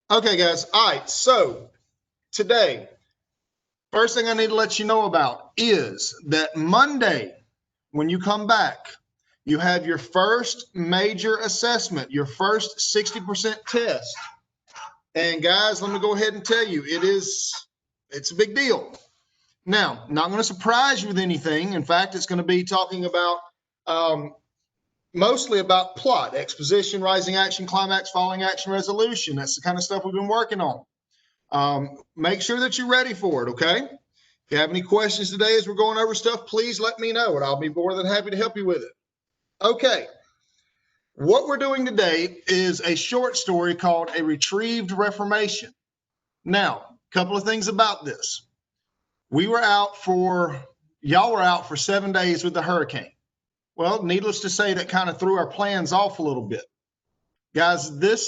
Okay, guys. All right. So today, first thing I need to let you know about is that Monday, when you come back, you have your first major assessment, your first 60% test. And guys, let me go ahead and tell you, it's a big deal. Now, not going to surprise you with anything. In fact, it's going to be talking about um, mostly about plot, exposition, rising action, climax, falling action, resolution. That's the kind of stuff we've been working on. Make sure that you're ready for it, okay? If you have any questions today as we're going over stuff, please let me know, and I'll be more than happy to help you with it. Okay, what we're doing today is a short story called A Retrieved Reformation. Now, a couple of things about this. Y'all were out for 7 days with the hurricane. Well, needless to say, that kind of threw our plans off a little bit. Guys, the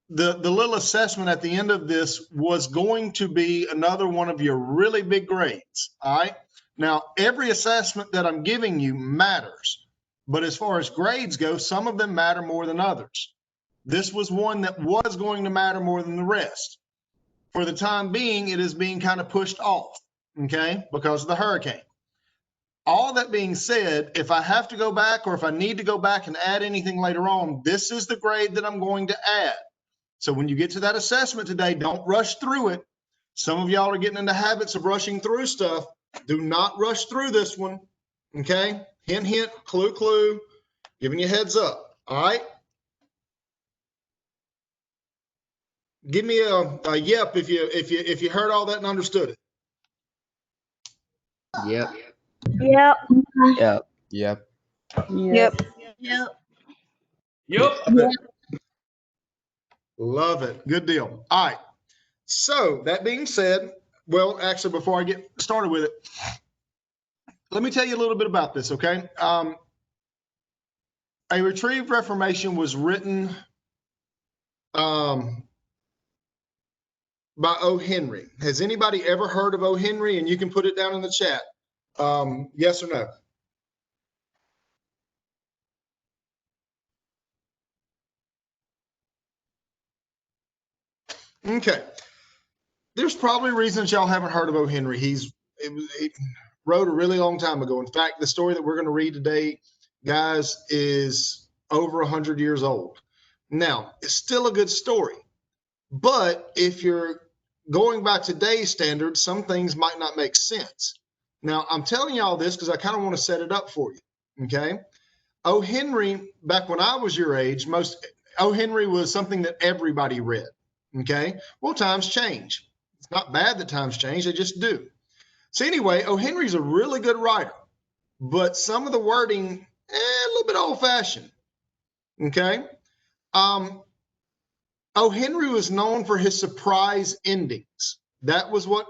little assessment at the end of this was going to be another one of your really big grades. All right. Now, every assessment that I'm giving you matters, but as far as grades go, some of them matter more than others. This was one that was going to matter more than the rest. For the time being, it is being kind of pushed off, okay, because of the hurricane. All that being said, if I have to go back or if I need to go back and add anything later on, this is the grade that I'm going to add. So when you get to that assessment today, don't rush through it. Some of y'all are getting into habits of rushing through stuff. Do not rush through this one. Okay? Hint, hint, clue, clue. Giving you a heads up. All right? Give me a yep if you heard all that and understood it. Yep. Yep. Yep. Yep. Yep. Yep. Love it. Good deal. All right. So that being said, well, actually, before I get started with it, let me tell you a little bit about this, okay? A Retrieved Reformation was written by O. Henry. Has anybody ever heard of O. Henry? And you can put it down in the chat. Yes or no? Okay. There's probably reasons y'all haven't heard of O. Henry. He wrote a really long time ago. In fact, the story that we're going to read today, guys, is over 100 years old. Now, it's still a good story. But if you're going by today's standards, some things might not make sense. Now, I'm telling you all this because I kind of want to set it up for you. Okay. O. Henry, back when I was your age, O. Henry was something that everybody read. Okay. Well, times change. It's not bad that times change, they just do. So, anyway, O. Henry's a really good writer, but some of the wording, a little bit old fashioned. Okay. O. Henry was known for his surprise endings. That was what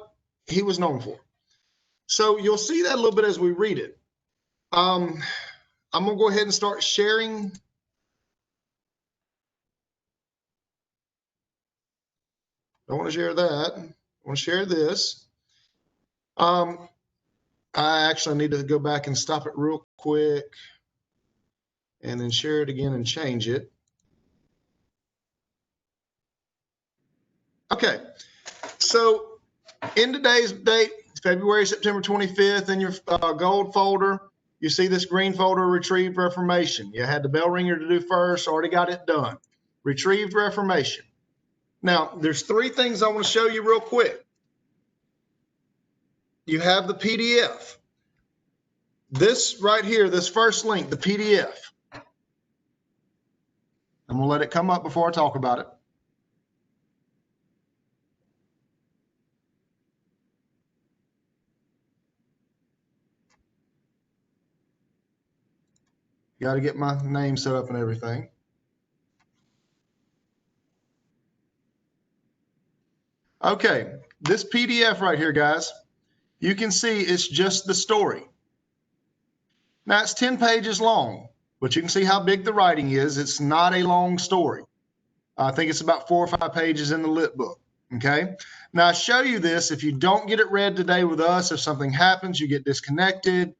he was known for. So you'll see that a little bit as we read it. I'm going to go ahead and start sharing. I want to share that. I want to share this. I actually need to go back and stop it real quick and then share it again and change it. Okay. So in today's date, February, September 25th, in your gold folder, you see this green folder, Retrieved Reformation. You had the bell ringer to do first, already got it done. Retrieved Reformation. Now, there's three things I want to show you real quick. You have the PDF. This right here, this first link, the PDF. I'm going to let it come up before I talk about it. Got to get my name set up and everything. Okay, this PDF right here, guys, you can see it's just the story. Now, it's 10 pages long, but you can see how big the writing is. It's not a long story. I think it's about 4 or 5 pages in the lit book. Okay. Now, I show you this. If you don't get it read today with us, if something happens, you get disconnected,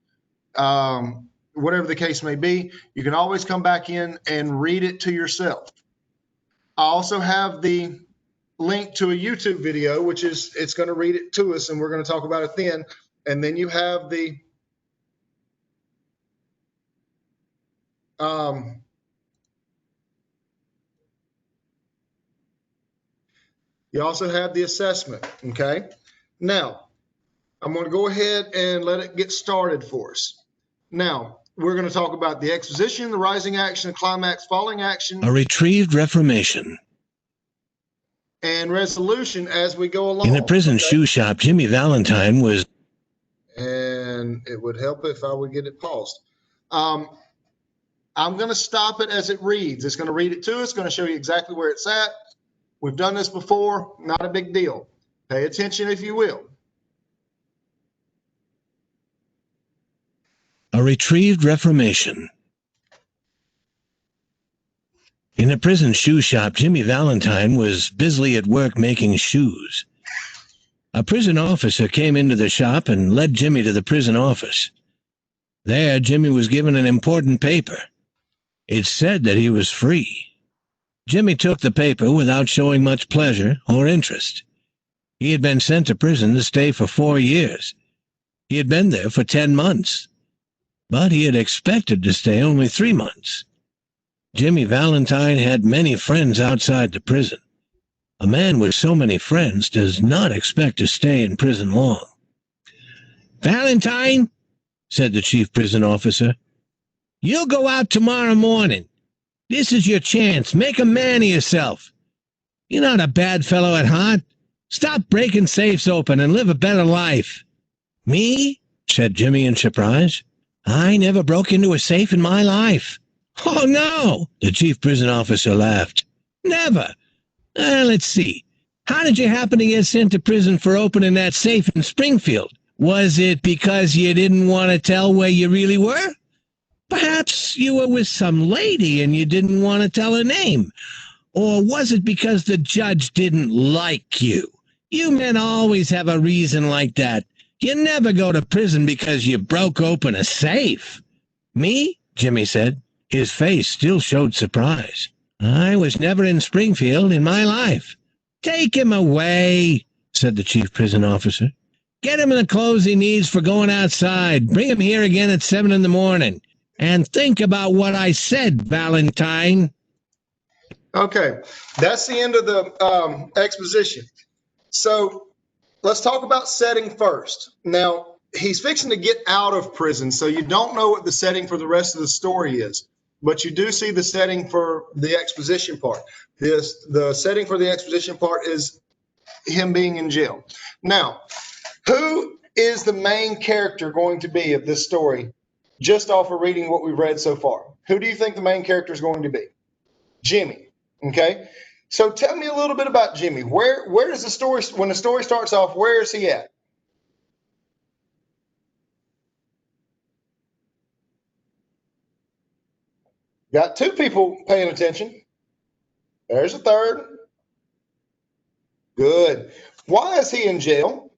whatever the case may be, you can always come back in and read it to yourself. I also have the link to a YouTube video, which is, it's going to read it to us and we're going to talk about it then. And then you have the, you also have the assessment. Okay. Now I'm going to go ahead and let it get started for us. Now we're going to talk about the exposition, the rising action, the climax, falling action, A retrieved reformation. and resolution as we go along. In a prison shoe shop, Jimmy Valentine was... And it would help if I would get it paused. I'm going to stop it as it reads. It's going to read it to us. It's going to show you exactly where it's at. We've done this before. Not a big deal. Pay attention if you will. A retrieved reformation. In a prison shoe shop, Jimmy Valentine was busily at work making shoes. A prison officer came into the shop and led Jimmy to the prison office. There, Jimmy was given an important paper. It said that he was free. Jimmy took the paper without showing much pleasure or interest. He had been sent to prison to stay for 4 years. He had been there for 10 months. But he had expected to stay only 3 months. Jimmy Valentine had many friends outside the prison. A man with so many friends does not expect to stay in prison long. "Valentine," said the chief prison officer, "you'll go out tomorrow morning. This is your chance. Make a man of yourself. You're not a bad fellow at heart. Stop breaking safes open and live a better life." "Me?" said Jimmy in surprise. "I never broke into a safe in my life." "Oh, no," the chief prison officer laughed. "Never? Let's see. How did you happen to get sent to prison for opening that safe in Springfield? Was it because you didn't want to tell where you really were? Perhaps you were with some lady and you didn't want to tell her name. Or was it because the judge didn't like you? You men always have a reason like that. You never go to prison because you broke open a safe." "Me?" Jimmy said. His face still showed surprise. "I was never in Springfield in my life." "Take him away," said the chief prison officer. "Get him the clothes he needs for going outside. Bring him here again at 7 in the morning. And think about what I said, Valentine." Okay, that's the end of the exposition. So let's talk about setting first. Now, he's fixing to get out of prison, so you don't know what the setting for the rest of the story is, but you do see the setting for the exposition part. The setting for the exposition part is him being in jail. Now, who is the main character going to be of this story, just off of reading what we've read so far? Who do you think the main character is going to be? Jimmy. Okay. So tell me a little bit about Jimmy. Where does the story, when the story starts off, where is he at? Got 2 people paying attention. There's a third. Good. Why is he in jail?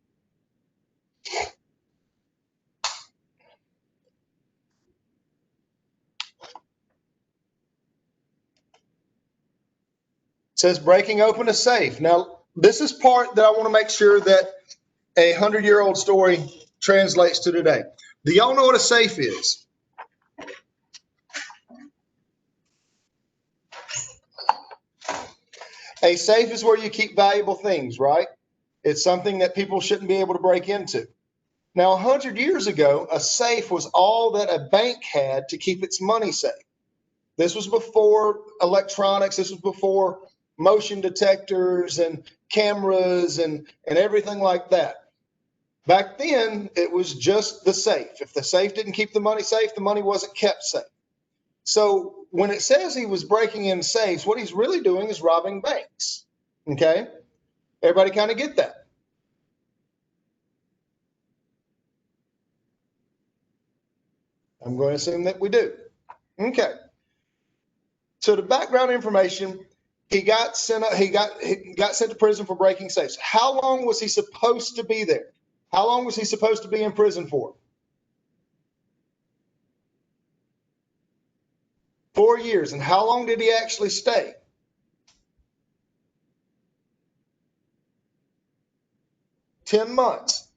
It says breaking open a safe. Now, this is part that I want to make sure that a 100-year-old story translates to today. Do y'all know what a safe is? A safe is where you keep valuable things, right? It's something that people shouldn't be able to break into. Now, 100 years ago, a safe was all that a bank had to keep its money safe. This was before electronics. This was before motion detectors and cameras and everything like that. Back then, it was just the safe. If the safe didn't keep the money safe, the money wasn't kept safe. So when it says he was breaking in safes, what he's really doing is robbing banks. Okay? Everybody kind of get that? I'm going to assume that we do. Okay. So the background information, he got sent to prison for breaking safes. How long was he supposed to be there? How long was he supposed to be in prison for? 4 years. And how long did he actually stay? 10 months.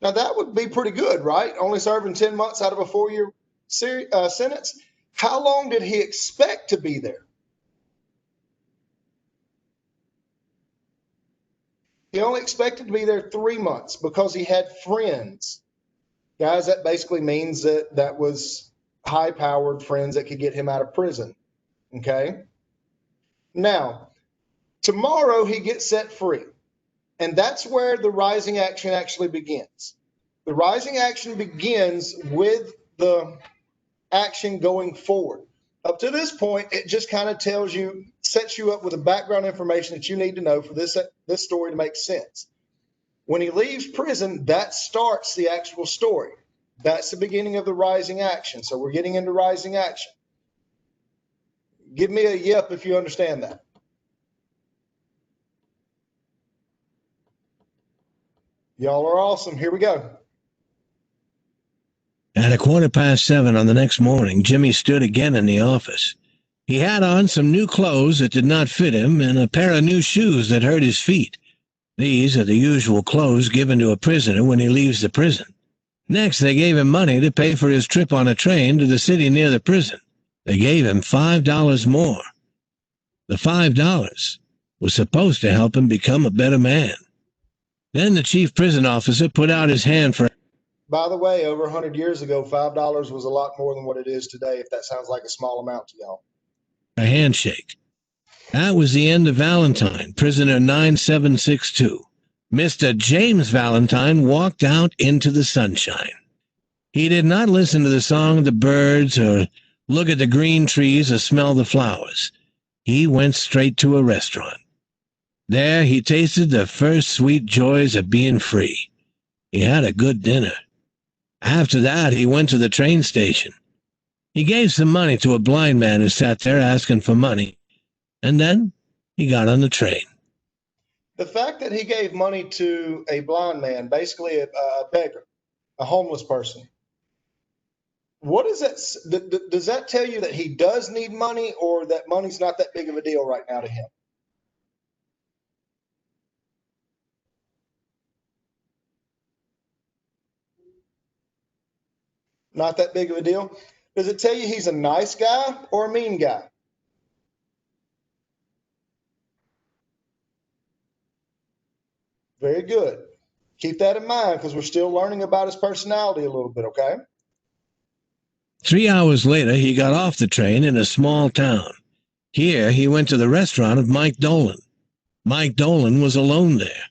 Now, that would be pretty good, right? Only serving 10 months out of a 4-year sentence. How long did he expect to be there? He only expected to be there 3 months because he had friends. Guys, that basically means that was high-powered friends that could get him out of prison, okay? Now, tomorrow he gets set free, and that's where the rising action actually begins. The rising action begins with the action going forward. Up to this point, it just kind of tells you, sets you up with the background information that you need to know for this story to make sense. When he leaves prison, that starts the actual story. That's the beginning of the rising action. So we're getting into rising action. Give me a yep if you understand that. Y'all are awesome. Here we go. At 7:15 on the next morning, Jimmy stood again in the office. He had on some new clothes that did not fit him and a pair of new shoes that hurt his feet. These are the usual clothes given to a prisoner when he leaves the prison. Next, they gave him money to pay for his trip on a train to the city near the prison. They gave him $5 more. The $5 was supposed to help him become a better man. Then the chief prison officer put out his hand for... By the way, over 100 years ago, $5 was a lot more than what it is today, if that sounds like a small amount to y'all. A handshake. That was the end of Valentine, prisoner 9762. Mr. James Valentine walked out into the sunshine. He did not listen to the song of the birds or look at the green trees or smell the flowers. He went straight to a restaurant. There he tasted the first sweet joys of being free. He had a good dinner. After that, he went to the train station. He gave some money to a blind man who sat there asking for money, and then he got on the train. The fact that he gave money to a blind man, basically a beggar, a homeless person, what is that? Does that tell you that he does need money, or that money's not that big of a deal right now to him? Not that big of a deal? Does it tell you he's a nice guy or a mean guy? Very good. Keep that in mind because we're still learning about his personality a little bit, okay? 3 hours later, he got off the train in a small town. Here, he went to the restaurant of Mike Dolan. Mike Dolan was alone there.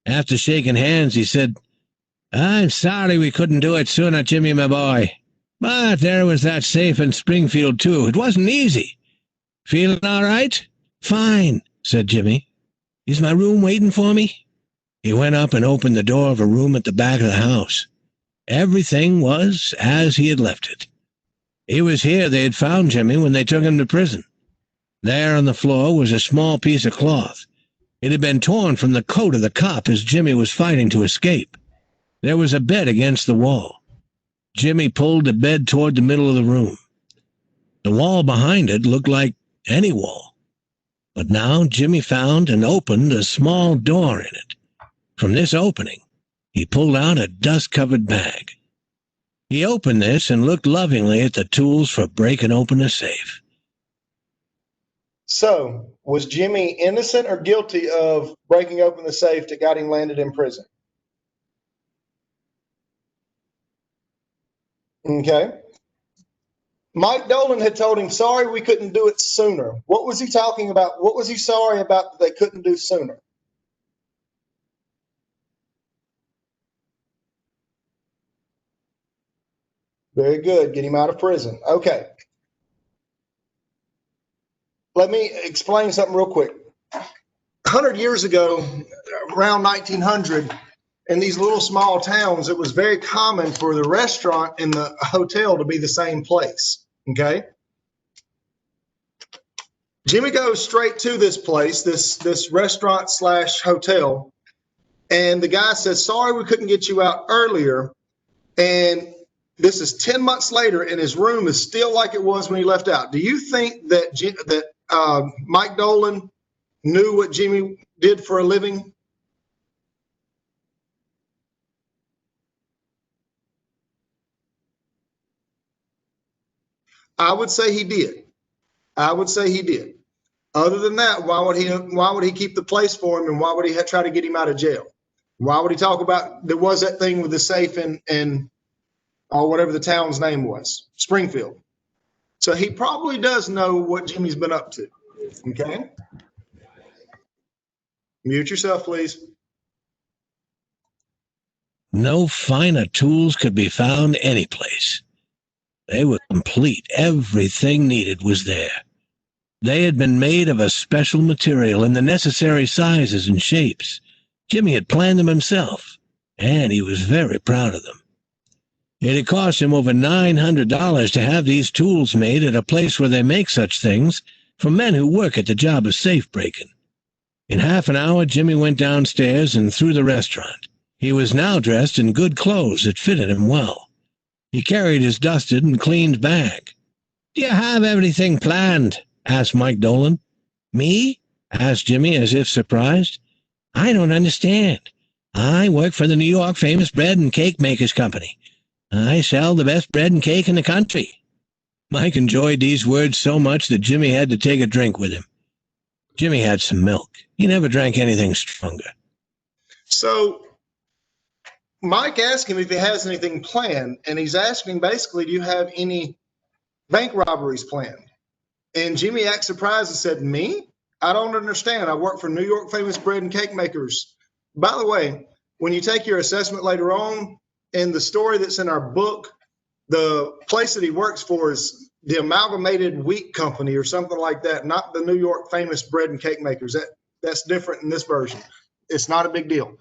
After shaking hands, he said, "I'm sorry we couldn't do it sooner, Jimmy, my boy. But there was that safe in Springfield, too. It wasn't easy. Feeling all right?" "Fine," said Jimmy. "Is my room waiting for me?" He went up and opened the door of a room at the back of the house. Everything was as he had left it. It was here they had found Jimmy when they took him to prison. There on the floor was a small piece of cloth. It had been torn from the coat of the cop as Jimmy was fighting to escape. There was a bed against the wall. Jimmy pulled the bed toward the middle of the room. The wall behind it looked like any wall. But now Jimmy found and opened a small door in it. From this opening, he pulled out a dust-covered bag. He opened this and looked lovingly at the tools for breaking open a safe. So, was Jimmy innocent or guilty of breaking open the safe that got him landed in prison? Okay. Mike Dolan had told him, sorry, we couldn't do it sooner. What was he talking about? What was he sorry about that they couldn't do sooner? Very good. Get him out of prison. Okay. Let me explain something real quick. 100 years ago, around 1900, in these little small towns, it was very common for the restaurant and the hotel to be the same place. Okay. Jimmy goes straight to this place, this restaurant / hotel. And the guy says, sorry, we couldn't get you out earlier. And this is 10 months later, and his room is still like it was when he left out. Do you think that Mike Dolan knew what Jimmy did for a living? I would say he did. I would say he did. Other than that, why would he keep the place for him, and why would he try to get him out of jail? Why would he talk about there was that thing with the safe in or whatever the town's name was, Springfield? So he probably does know what Jimmy's been up to. Okay. Mute yourself, please. No finer tools could be found anyplace. They were complete. Everything needed was there. They had been made of a special material in the necessary sizes and shapes. Jimmy had planned them himself, and he was very proud of them. It had cost him over $900 to have these tools made at a place where they make such things for men who work at the job of safe breaking. In half an hour, Jimmy went downstairs and through the restaurant. He was now dressed in good clothes that fitted him well. He carried his dusted and cleaned bag. "Do you have everything planned?" asked Mike Dolan. "Me?" asked Jimmy, as if surprised. "I don't understand. I work for the New York Famous Bread and Cake Makers Company. I sell the best bread and cake in the country." Mike enjoyed these words so much that Jimmy had to take a drink with him. Jimmy had some milk. He never drank anything stronger. So Mike asked him if he has anything planned, and he's asking basically, do you have any bank robberies planned? And Jimmy acted surprised and said, "Me? I don't understand. I work for New York Famous Bread and Cake Makers." By the way, when you take your assessment later on, in the story that's in our book, the place that he works for is the Amalgamated Wheat Company or something like that, not the New York Famous Bread and Cake Makers. That's different in this version. It's not a big deal.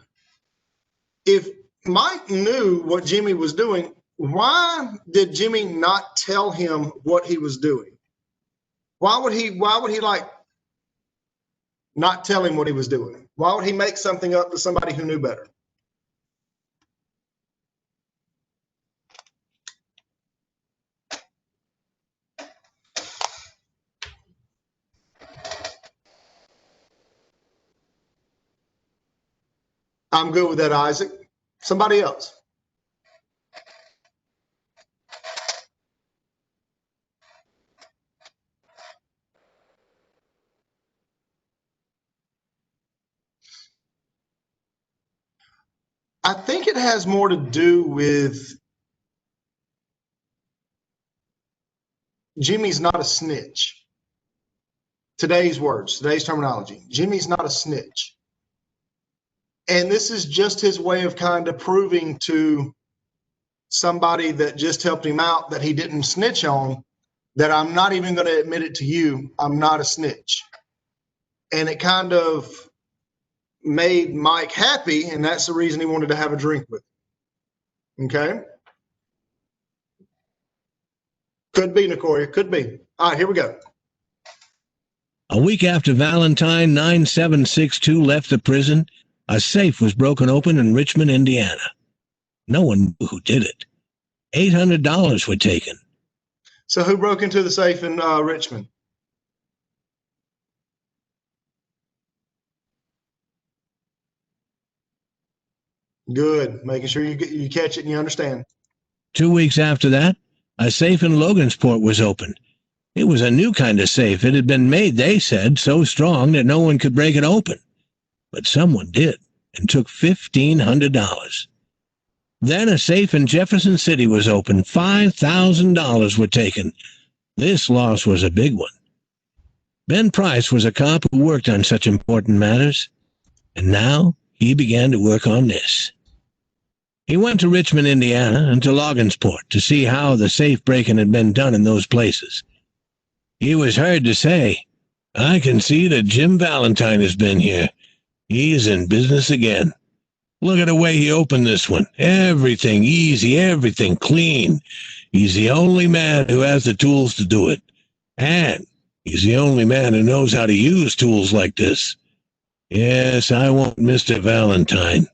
If Mike knew what Jimmy was doing, why did Jimmy not tell him what he was doing? Why would he like not tell him what he was doing? Why would he make something up to somebody who knew better? I'm good with that, Isaac. Somebody else. I think it has more to do with Jimmy's not a snitch. Today's words, today's terminology. Jimmy's not a snitch. And this is just his way of kind of proving to somebody that just helped him out that he didn't snitch on, that I'm not even going to admit it to you. I'm not a snitch. And it kind of made Mike happy, and that's the reason he wanted to have a drink with him. Okay? Could be, Nicoria. Could be. All right, here we go. A week after Valentine 9762 left the prison, a safe was broken open in Richmond, Indiana. No one knew who did it. $800 were taken. So who broke into the safe in Richmond? Good. Making sure you catch it and you understand. 2 weeks after that, a safe in Logansport was opened. It was a new kind of safe. It had been made, they said, so strong that no one could break it open. But someone did and took $1,500. Then a safe in Jefferson City was opened. $5,000 were taken. This loss was a big one. Ben Price was a cop who worked on such important matters, and now he began to work on this. He went to Richmond, Indiana, and to Logansport to see how the safe breaking had been done in those places. He was heard to say, "I can see that Jim Valentine has been here. He's in business again. Look at the way he opened this one. Everything easy, everything clean. He's the only man who has the tools to do it. And he's the only man who knows how to use tools like this. Yes, I want Mr. Valentine.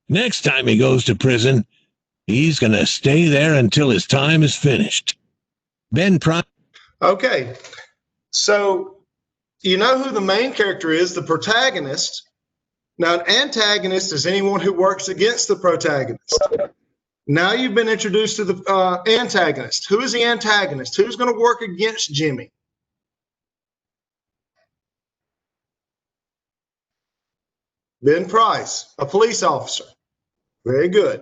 Next time he goes to prison, he's going to stay there until his time is finished." Ben Price. Okay. So you know who the main character is, the protagonist. Now, an antagonist is anyone who works against the protagonist. Now you've been introduced to the antagonist. Who is the antagonist? Who's going to work against Jimmy? Ben Price, a police officer. Very good.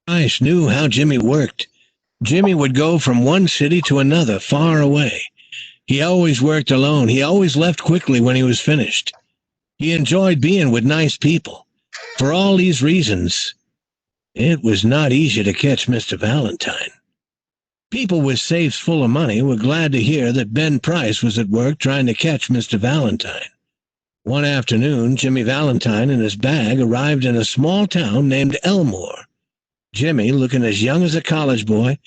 Price knew how Jimmy worked. Jimmy would go from one city to another far away. He always worked alone. He always left quickly when he was finished. He enjoyed being with nice people. For all these reasons, it was not easy to catch Mr. Valentine. People with safes full of money were glad to hear that Ben Price was at work trying to catch Mr. Valentine. One afternoon, Jimmy Valentine and his bag arrived in a small town named Elmore. Jimmy, looking as young as a college boy,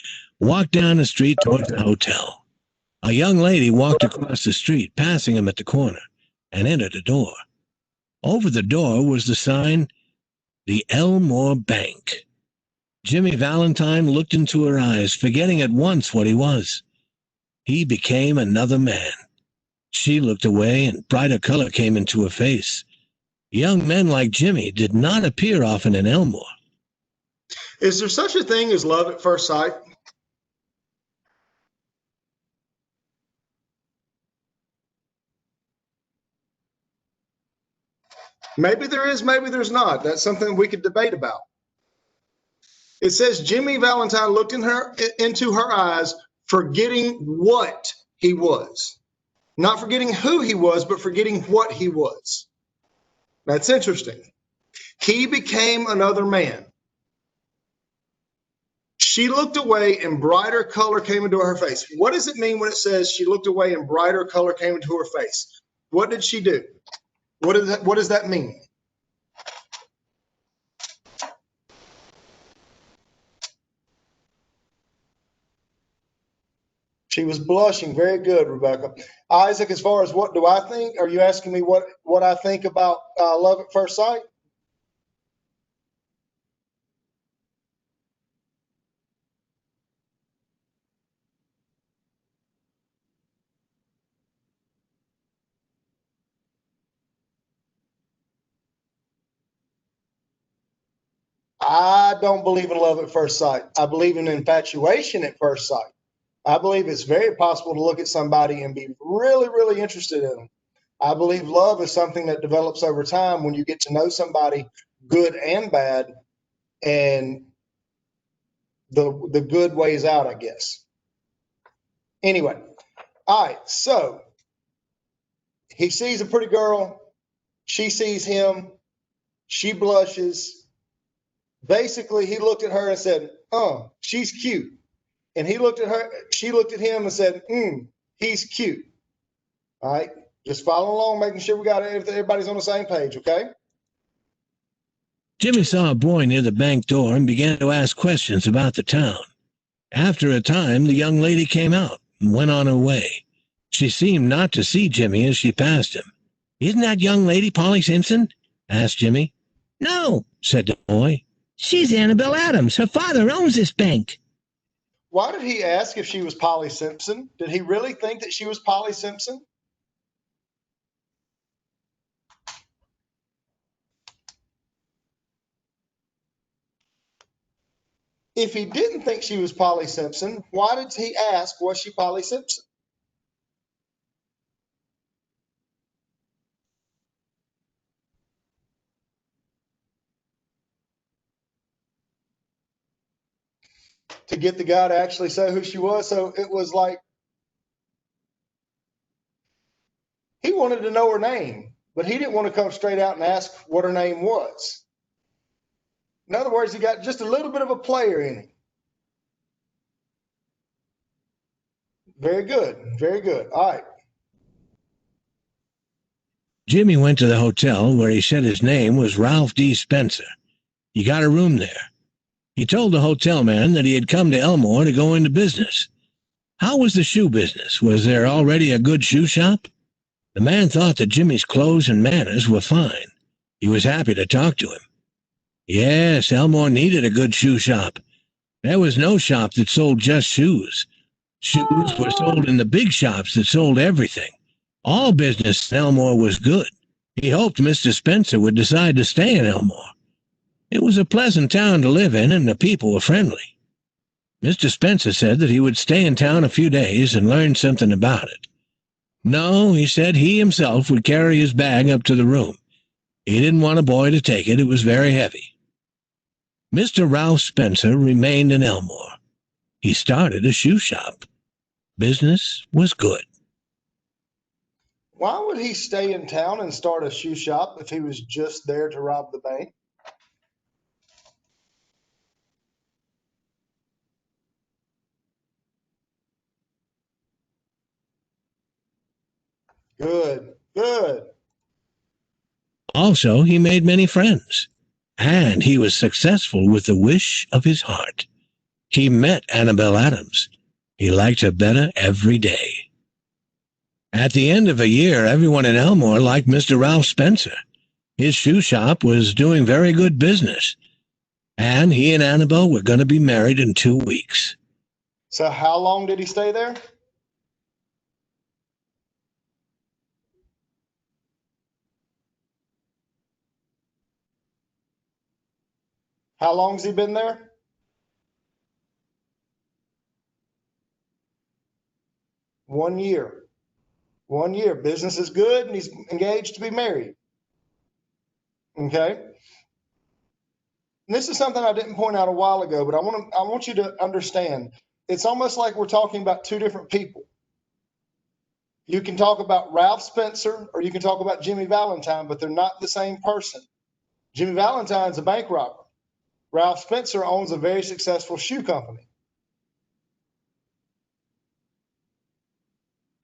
walked down the street towards the hotel. A young lady walked across the street, passing him at the corner, and entered the door. Over the door was the sign, The Elmore Bank. Jimmy Valentine looked into her eyes, forgetting at once what he was. He became another man. She looked away, and brighter color came into her face. Young men like Jimmy did not appear often in Elmore. Is there such a thing as love at first sight? Maybe there is, maybe there's not. That's something we could debate about. It says Jimmy Valentine looked into her eyes, forgetting what he was. Not forgetting who he was, but forgetting what he was. That's interesting. He became another man. She looked away and brighter color came into her face. What does it mean when it says she looked away and brighter color came into her face? What did she do? What does that mean? She was blushing. Very good, Rebecca. Isaac, as far as what do I think? Are you asking me what I think about love at first sight? I don't believe in love at first sight. I believe in infatuation at first sight. I believe it's very possible to look at somebody and be really, really interested in them. I believe love is something that develops over time when you get to know somebody, good and bad, and the good ways out, I guess. Anyway, all right, so he sees a pretty girl. She sees him. She blushes. Basically, he looked at her and said, "Oh, she's cute." And he looked at her, she looked at him and said, "He's cute." All right, just follow along, making sure we got everybody's on the same page, okay? Jimmy saw a boy near the bank door and began to ask questions about the town. After a time, the young lady came out and went on her way. She seemed not to see Jimmy as she passed him. "Isn't that young lady Polly Simpson?" asked Jimmy. "No," said the boy. "She's Annabelle Adams. Her father owns this bank." Why did he ask if she was Polly Simpson? Did he really think that she was Polly Simpson? If he didn't think she was Polly Simpson, why did he ask, was she Polly Simpson? To get the guy to actually say who she was. So it was like he wanted to know her name, but he didn't want to come straight out and ask what her name was. In other words, he got just a little bit of a player in him. Very good. Very good. All right. Jimmy went to the hotel where he said his name was Ralph D. Spencer. He got a room there. He told the hotel man that he had come to Elmore to go into business. How was the shoe business? Was there already a good shoe shop? The man thought that Jimmy's clothes and manners were fine. He was happy to talk to him. Yes, Elmore needed a good shoe shop. There was no shop that sold just shoes. Shoes were sold in the big shops that sold everything. All business in Elmore was good. He hoped Mr. Spencer would decide to stay in Elmore. It was a pleasant town to live in, and the people were friendly. Mr. Spencer said that he would stay in town a few days and learn something about it. No, he said he himself would carry his bag up to the room. He didn't want a boy to take it. It was very heavy. Mr. Ralph Spencer remained in Elmore. He started a shoe shop. Business was good. Why would he stay in town and start a shoe shop if he was just there to rob the bank? Good, good. Also, he made many friends, and he was successful with the wish of his heart. He met Annabelle Adams. He liked her better every day. At the end of a year, everyone in Elmore liked Mr. Ralph Spencer. His shoe shop was doing very good business, and he and Annabelle were going to be married in 2 weeks. So how long did he stay there? How long's he been there? One year. 1 year. Business is good, and he's engaged to be married. Okay. And this is something I didn't point out a while ago, but I want you to understand. It's almost like we're talking about two different people. You can talk about Ralph Spencer or you can talk about Jimmy Valentine, but they're not the same person. Jimmy Valentine's a bank robber. Ralph Spencer owns a very successful shoe company.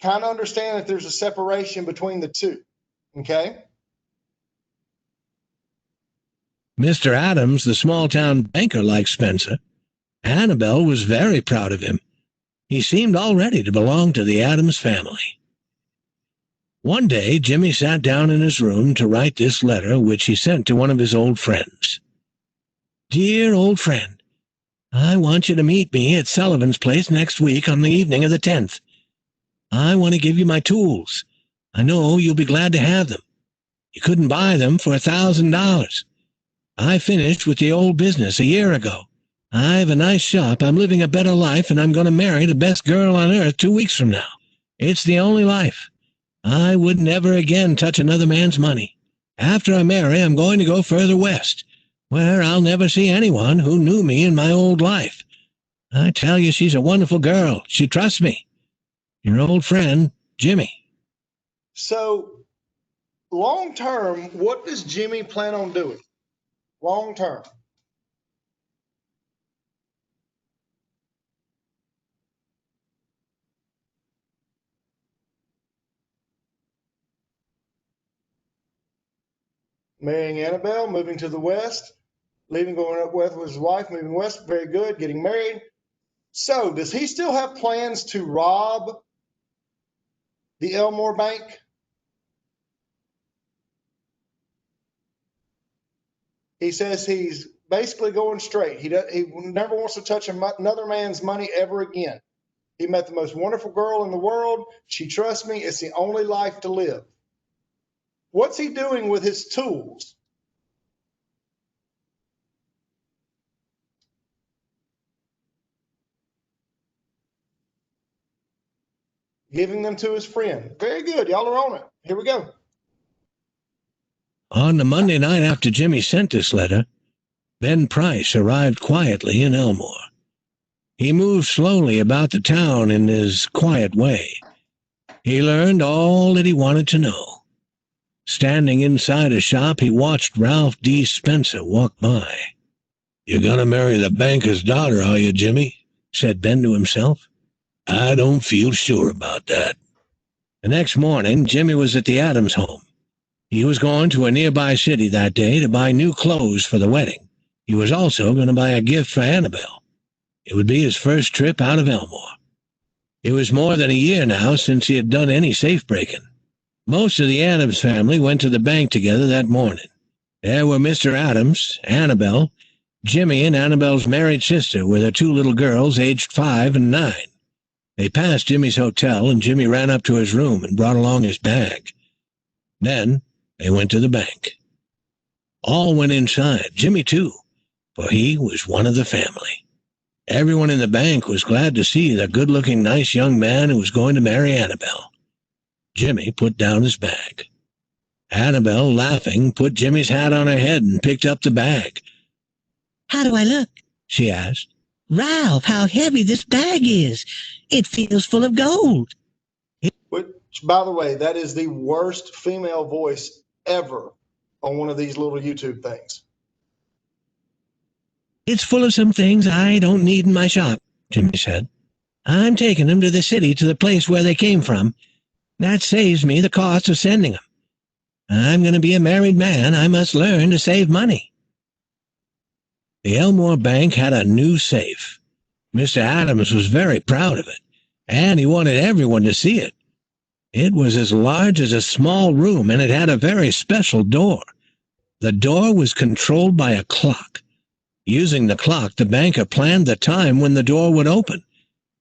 Kind of understand that there's a separation between the two. Okay. Mr. Adams, the small-town banker, liked Spencer. Annabelle was very proud of him. He seemed already to belong to the Adams family. One day, Jimmy sat down in his room to write this letter, which he sent to one of his old friends. Dear old friend, I want you to meet me at Sullivan's place next week on the evening of the 10th. I want to give you my tools. I know you'll be glad to have them. You couldn't buy them for $1,000. I finished with the old business a year ago. I have a nice shop, I'm living a better life, and I'm going to marry the best girl on earth 2 weeks from now. It's the only life. I would never again touch another man's money. After I marry, I'm going to go further west, where I'll never see anyone who knew me in my old life. I tell you, she's a wonderful girl. She trusts me. Your old friend, Jimmy. So, long term, what does Jimmy plan on doing? Long term. Marrying Annabelle, moving to the west, leaving, going up west with his wife, moving west, very good, getting married. So, does he still have plans to rob the Elmore Bank? He says he's basically going straight. He never wants to touch another man's money ever again. He met the most wonderful girl in the world. She trusts me. It's the only life to live. What's he doing with his tools? Giving them to his friend. Very good. Y'all are on it. Here we go. On the Monday night after Jimmy sent this letter, Ben Price arrived quietly in Elmore. He moved slowly about the town in his quiet way. He learned all that he wanted to know. Standing inside a shop, he watched Ralph D. Spencer walk by. "You're going to marry the banker's daughter, are you, Jimmy?" said Ben to himself. "I don't feel sure about that." The next morning, Jimmy was at the Adams home. He was going to a nearby city that day to buy new clothes for the wedding. He was also going to buy a gift for Annabelle. It would be his first trip out of Elmore. It was more than a year now since he had done any safe-breaking. Most of the Adams family went to the bank together that morning. There were Mr. Adams, Annabelle, Jimmy and Annabelle's married sister with her 2 little girls aged 5 and 9. They passed Jimmy's hotel, and Jimmy ran up to his room and brought along his bag. Then they went to the bank. All went inside, Jimmy too. for he was one of the family. Everyone in the bank was glad to see the good-looking, nice young man who was going to marry Annabelle. Jimmy put down his bag. Annabelle, laughing, put Jimmy's hat on her head and picked up the bag. "How do I look?" she asked. "Ralph, how heavy this bag is. It feels full of gold." Which, by the way, that is the worst female voice ever on one of these little YouTube things. "It's full of some things I don't need in my shop," Jimmy said. "I'm taking them to the city, to the place where they came from. That saves me the cost of sending them. I'm going to be a married man. I must learn to save money." The Elmore Bank had a new safe. Mr. Adams was very proud of it, and he wanted everyone to see it. It was as large as a small room, and it had a very special door. The door was controlled by a clock. Using the clock, the banker planned the time when the door would open.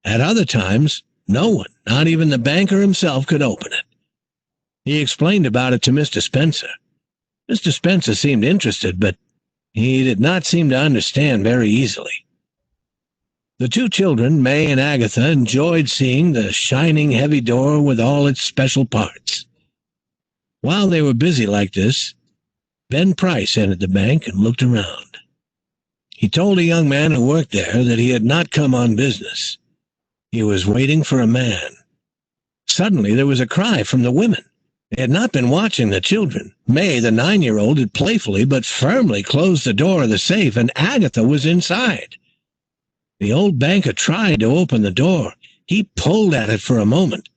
At other times, no one, not even the banker himself, could open it. He explained about it to Mr. Spencer. Mr. Spencer seemed interested, but he did not seem to understand very easily. The two children, May and Agatha, enjoyed seeing the shining, heavy door with all its special parts. While they were busy like this, Ben Price entered the bank and looked around. He told a young man who worked there that he had not come on business. He was waiting for a man. Suddenly there was a cry from the women. They had not been watching the children. May, the 9-year-old, had playfully but firmly closed the door of the safe, and Agatha was inside. The old banker tried to open the door. He pulled at it for a moment.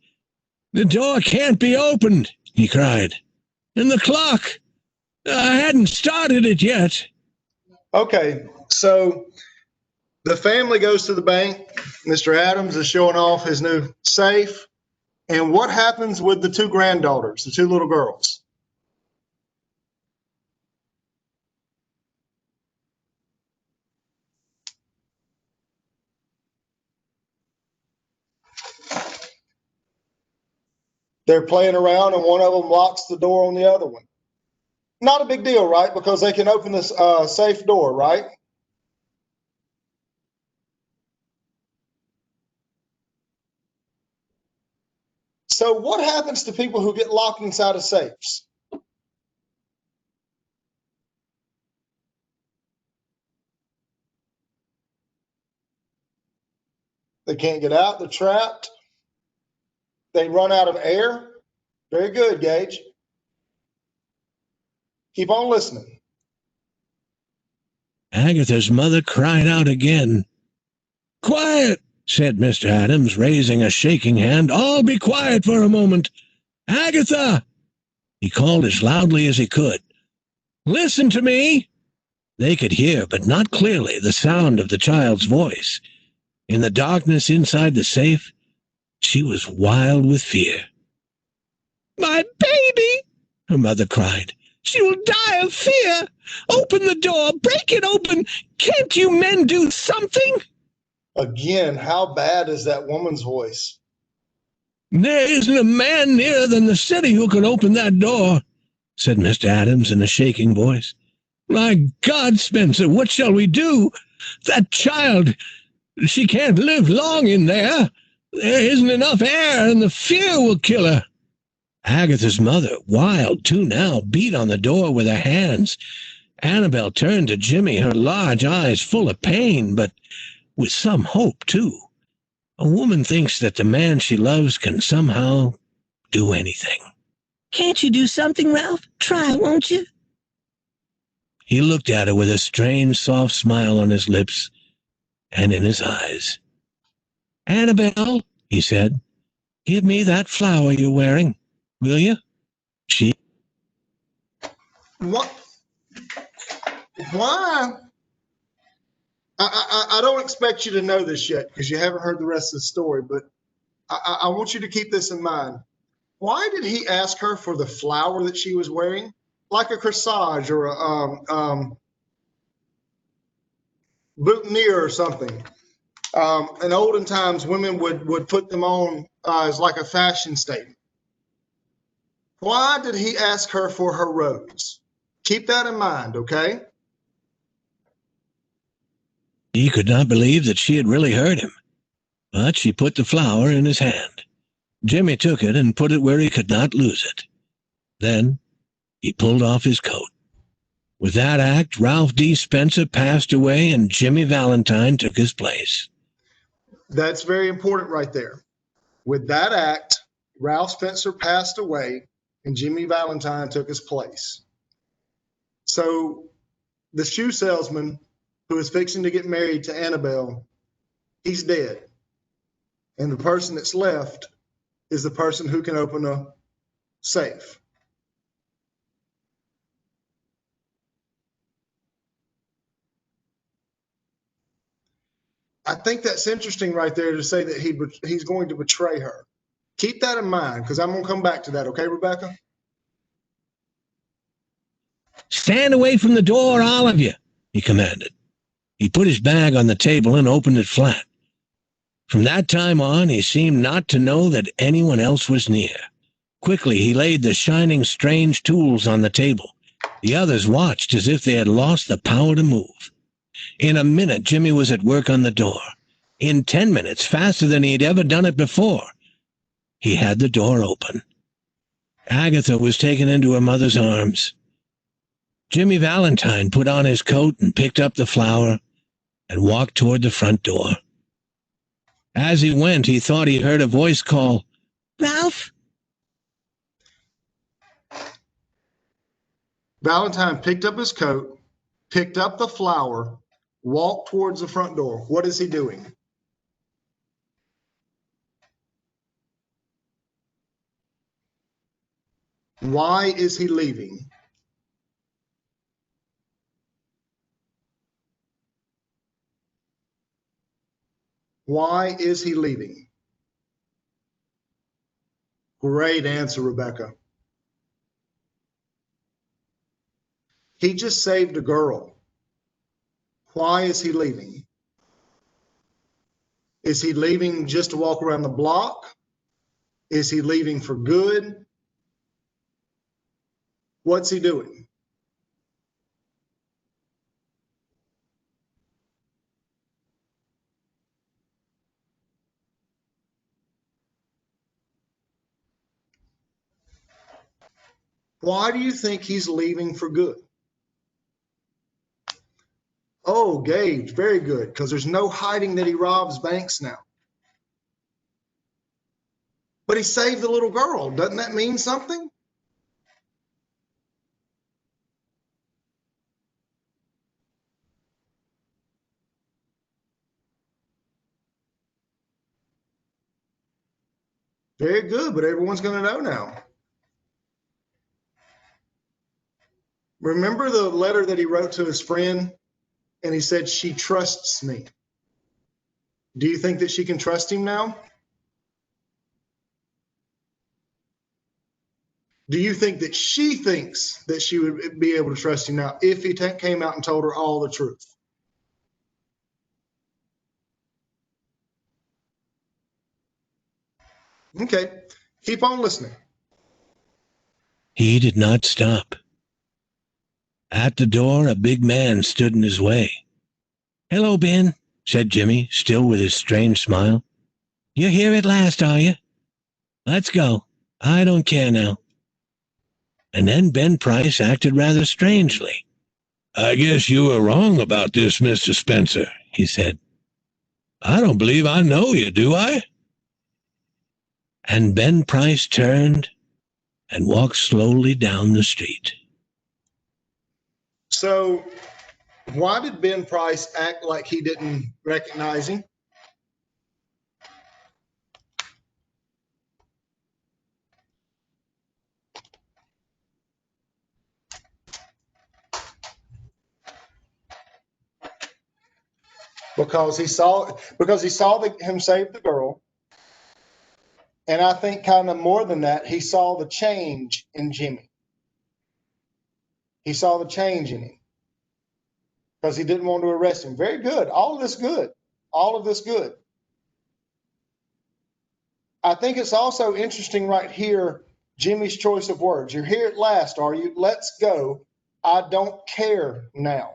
"The door can't be opened," he cried. "And the clock, I hadn't started it yet." Okay, so the family goes to the bank. Mr. Adams is showing off his new safe. And what happens with the two granddaughters, the two little girls? They're playing around and one of them locks the door on the other one. Not a big deal, right? Because they can open this safe door, right? So what happens to people who get locked inside of safes? They can't get out. They're trapped. They run out of air. Very good, Gage. Keep on listening. Agatha's mother cried out again. "Quiet," said Mr. Adams, raising a shaking hand. "All be quiet for a moment. Agatha!" He called as loudly as he could. "Listen to me." They could hear, but not clearly, the sound of the child's voice. In the darkness inside the safe, she was wild with fear. "My baby!" her mother cried. "She will die of fear! Open the door! Break it open! Can't you men do something?" Again, how bad is that woman's voice? "There isn't a man nearer than the city who could open that door," said Mr. Adams in a shaking voice. "My God, Spencer, what shall we do? That child, she can't live long in there. There isn't enough air, and the fear will kill her." Agatha's mother, wild too now, beat on the door with her hands. Annabelle turned to Jimmy, her large eyes full of pain, but with some hope, too. A woman thinks that the man she loves can somehow do anything. "Can't you do something, Ralph? Try, won't you?" He looked at her with a strange, soft smile on his lips and in his eyes. "Annabelle," he said, "give me that flower you're wearing, will you?" She... What? Why? I don't expect you to know this yet because you haven't heard the rest of the story, but I want you to keep this in mind. Why did he ask her for the flower that she was wearing? Like a corsage or a boutonniere or something. In olden times, women would put them on as like a fashion statement. Why did he ask her for her rose? Keep that in mind, okay? He could not believe that she had really heard him, but she put the flower in his hand. Jimmy took it and put it where he could not lose it. Then he pulled off his coat. With that act, Ralph D. Spencer passed away and Jimmy Valentine took his place. That's very important right there. With that act, Ralph Spencer passed away and Jimmy Valentine took his place. So the shoe salesman who is fixing to get married to Annabelle, he's dead. And the person that's left is the person who can open a safe. I think that's interesting right there to say that he's going to betray her. Keep that in mind because I'm going to come back to that. Okay, Rebecca? Stand away from the door, all of you, he commanded. He put his bag on the table and opened it flat. From that time on, he seemed not to know that anyone else was near. Quickly, he laid the shining, strange tools on the table. The others watched as if they had lost the power to move. In a minute, Jimmy was at work on the door. In 10 minutes, faster than he had ever done it before, he had the door open. Agatha was taken into her mother's arms. Jimmy Valentine put on his coat and picked up the flower and walked toward the front door. As he went, he thought he heard a voice call, "Ralph?" Valentine picked up his coat, picked up the flower, walked towards the front door. What is he doing? Why is he leaving? Why is he leaving? Great answer, Rebecca. He just saved a girl. Why is he leaving? Is he leaving just to walk around the block? Is he leaving for good? What's he doing? Why do you think he's leaving for good? Oh, Gage, very good, because there's no hiding that he robs banks now. But he saved the little girl. Doesn't that mean something? Very good, but everyone's going to know now. Remember the letter that he wrote to his friend? And he said, she trusts me. Do you think that she can trust him now? Do you think that she thinks that she would be able to trust him now if he came out and told her all the truth? Okay, keep on listening. He did not stop. At the door, a big man stood in his way. "Hello, Ben," said Jimmy, still with his strange smile. "You're here at last, are you? Let's go. I don't care now." And then Ben Price acted rather strangely. "I guess you were wrong about this, Mr. Spencer," he said. "I don't believe I know you, do I?" And Ben Price turned and walked slowly down the street. So why did Ben Price act like he didn't recognize him? Because he saw him save the girl. And I think kind of more than that, he saw the change in Jimmy. He saw the change in him because he didn't want to arrest him. Very good. All of this good. All of this good. I think it's also interesting right here, Jimmy's choice of words. You're here at last, are you? Let's go. I don't care now.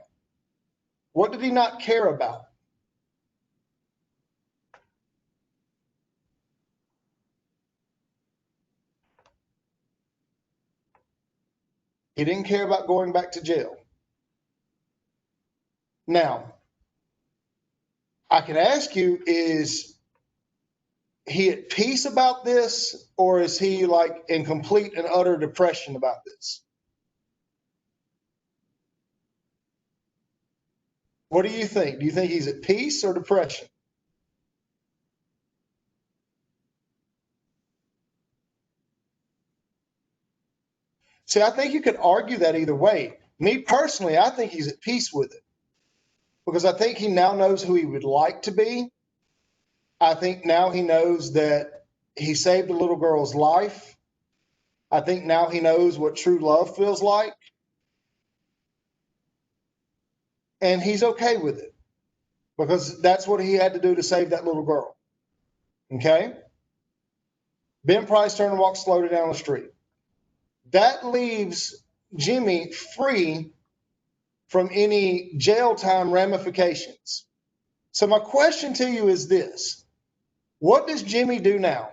What did he not care about? He didn't care about going back to jail. Now, I can ask you, is he at peace about this, or is he like in complete and utter depression about this? What do you think? Do you think he's at peace or depression? See, I think you could argue that either way. Me personally, I think he's at peace with it because I think he now knows who he would like to be. I think now he knows that he saved a little girl's life. I think now he knows what true love feels like. And he's okay with it because that's what he had to do to save that little girl. Okay? Ben Price turned and walked slowly down the street. That leaves Jimmy free from any jail time ramifications. So my question to you is this. What does Jimmy do now?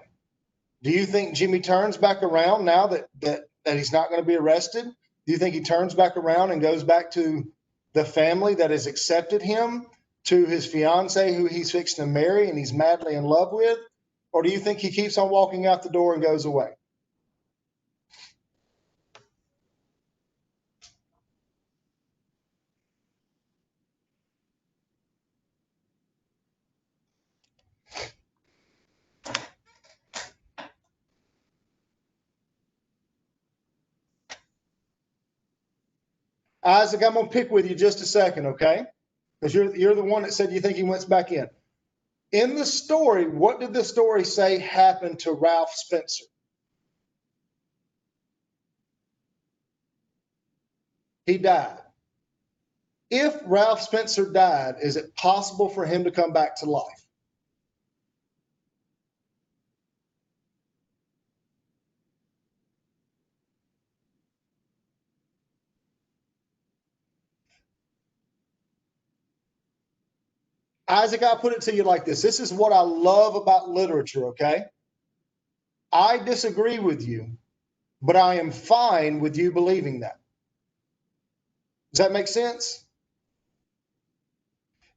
Do you think Jimmy turns back around now that he's not going to be arrested? Do you think he turns back around and goes back to the family that has accepted him, to his fiance who he's fixing to marry and he's madly in love with? Or do you think he keeps on walking out the door and goes away? Isaac, I'm going to pick with you just a second, okay? Because you're the one that said you think he went back in. In the story, what did the story say happened to Ralph Spencer? He died. If Ralph Spencer died, is it possible for him to come back to life? Isaac, I'll put it to you like this. This is what I love about literature, okay? I disagree with you, but I am fine with you believing that. Does that make sense?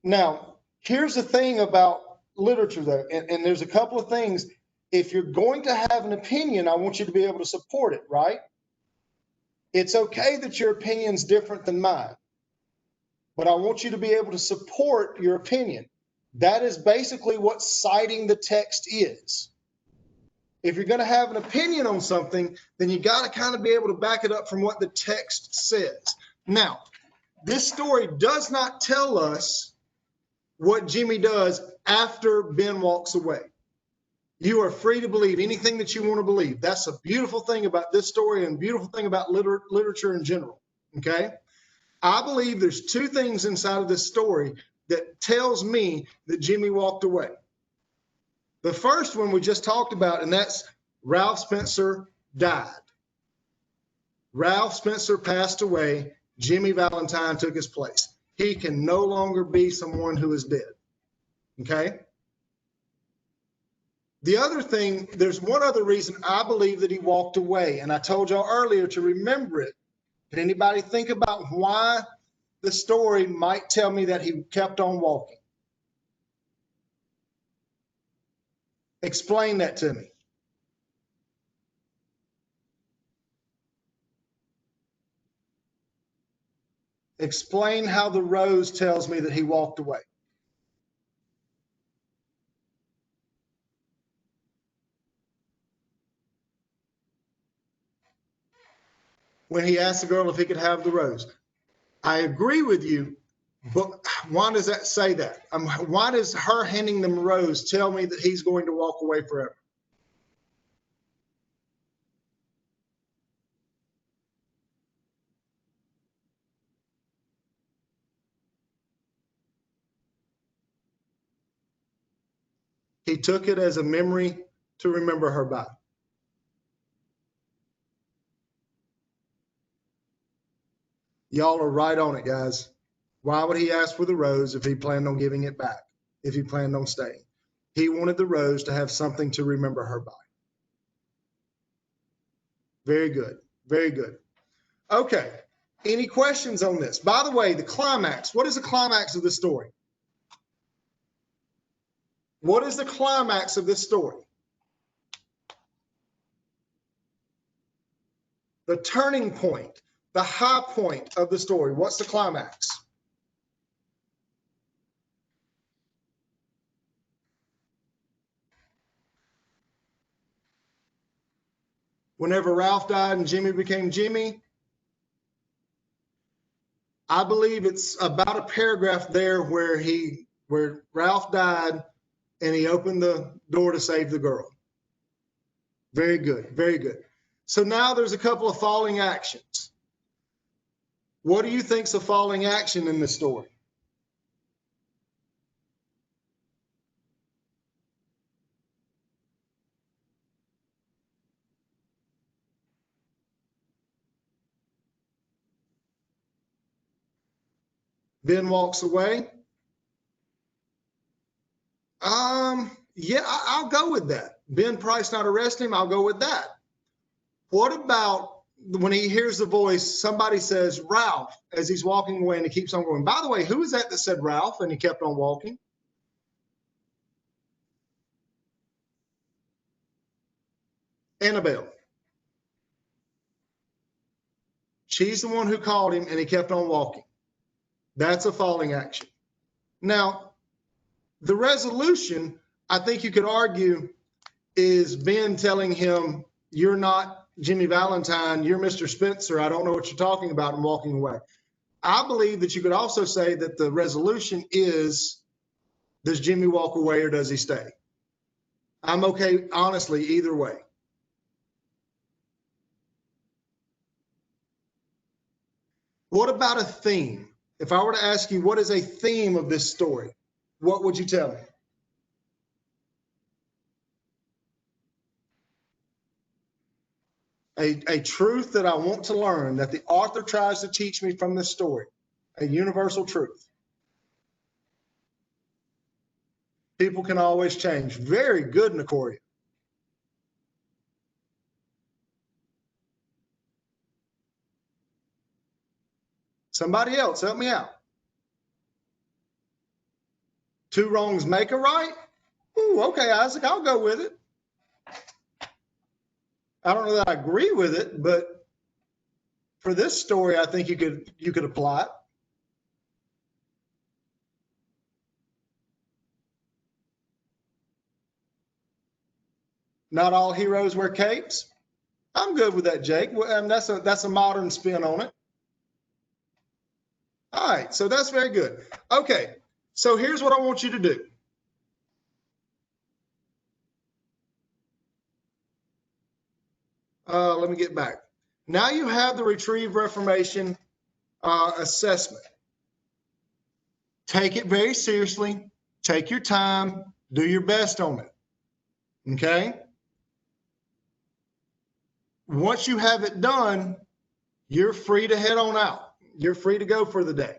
Now, here's the thing about literature, though, and there's a couple of things. If you're going to have an opinion, I want you to be able to support it, right? It's okay that your opinion's different than mine, but I want you to be able to support your opinion. That is basically what citing the text is. If you're going to have an opinion on something, then you got to kind of be able to back it up from what the text says. Now, this story does not tell us what Jimmy does after Ben walks away. You are free to believe anything that you want to believe. That's a beautiful thing about this story and a beautiful thing about literature in general, okay? I believe there's two things inside of this story that tells me that Jimmy walked away. The first one we just talked about, and that's Ralph Spencer died. Ralph Spencer passed away. Jimmy Valentine took his place. He can no longer be someone who is dead, okay? The other thing, there's one other reason I believe that he walked away, and I told y'all earlier to remember it. Can anybody think about why the story might tell me that he kept on walking? Explain that to me. Explain how the rose tells me that he walked away. When he asked the girl if he could have the rose. I agree with you, but why does that say that? Why does her handing them a rose tell me that he's going to walk away forever? He took it as a memory to remember her by. Y'all are right on it, guys. Why would he ask for the rose if he planned on giving it back, if he planned on staying? He wanted the rose to have something to remember her by. Very good. Very good. Okay. Any questions on this? By the way, the climax. What is the climax of this story? What is the climax of this story? The turning point, the high point of the story. What's the climax? Whenever Ralph died and Jimmy became Jimmy, I believe it's about a paragraph there where Ralph died and he opened the door to save the girl. Very good, very good. So now there's a couple of falling actions. What do you think's a falling action in this story? Ben walks away. Yeah, I'll go with that. Ben Price not arrest him, I'll go with that. What about when he hears the voice, somebody says, Ralph, as he's walking away and he keeps on going. By the way, who is that said Ralph and he kept on walking? Annabelle. She's the one who called him and he kept on walking. That's a falling action. Now, the resolution, I think you could argue, is Ben telling him, you're not Jimmy Valentine, you're Mr. Spencer, I don't know what you're talking about, and walking away. I believe that you could also say that the resolution is, does Jimmy walk away or does he stay? I'm okay, honestly, either way. What about a theme? If I were to ask you, what is a theme of this story? What would you tell me? A truth that I want to learn, that the author tries to teach me from this story, a universal truth. People can always change. Very good, Nicoria. Somebody else, help me out. Two wrongs make a right? Ooh, okay, Isaac, I'll go with it. I don't know that I agree with it, but for this story, I think you could apply it. Not all heroes wear capes. I'm good with that, Jake. Well, that's a modern spin on it. All right, so that's very good. Okay, so here's what I want you to do. Let me get back. Now you have the Retrieve Reformation assessment. Take it very seriously. Take your time. Do your best on it. Okay? Once you have it done, you're free to head on out. You're free to go for the day.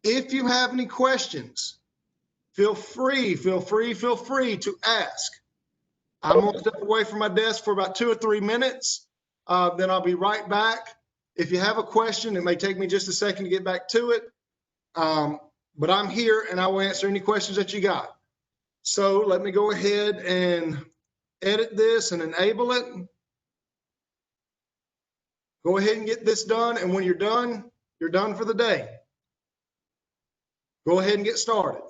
If you have any questions, feel free to ask. I'm going to step away from my desk for about 2 or 3 minutes. Then I'll be right back. If you have a question, it may take me just a second to get back to it. But I'm here and I will answer any questions that you got. So let me go ahead and edit this and enable it. Go ahead and get this done. And when you're done for the day. Go ahead and get started.